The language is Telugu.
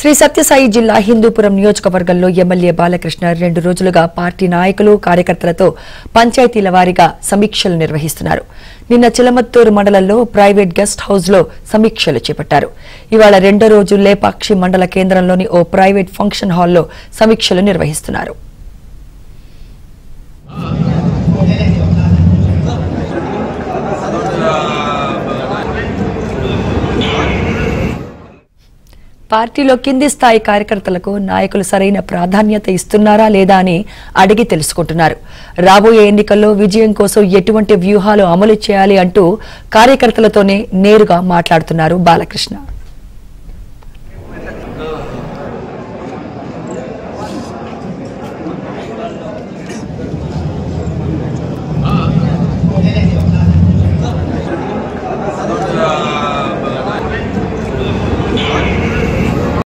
శ్రీ సత్యసాయి జిల్లా హిందూపురం నియోజకవర్గంలో ఎమ్మెల్యే బాలకృష్ణ 2 రోజులుగా పార్టీ నాయకులు కార్యకర్తలతో పంచాయతీల వారీగా సమీక్షలు నిర్వహిస్తున్నారు. నిన్న చిలమత్తూరు మండలంలో ప్రైవేట్ గెస్ట్ హౌస్ లో సమీక్షలు చేపట్టారు. ఇవాళ రెండో రోజు లేపాక్షి మండల కేంద్రంలోని ఓ ప్రైవేట్ ఫంక్షన్ హాల్లో సమీక్షలు నిర్వహిస్తున్నారు. పార్టీలో కింది స్థాయి కార్యకర్తలకు నాయకులు సరైన ప్రాధాన్యత ఇస్తున్నారా లేదా అని అడిగి తెలుసుకుంటున్నారు. రాబోయే ఎన్నికల్లో విజయం కోసం ఎటువంటి వ్యూహాలు అమలు చేయాలి అంటూ కార్యకర్తలతోనే నేరుగా మాట్లాడుతున్నారు బాలకృష్ణ.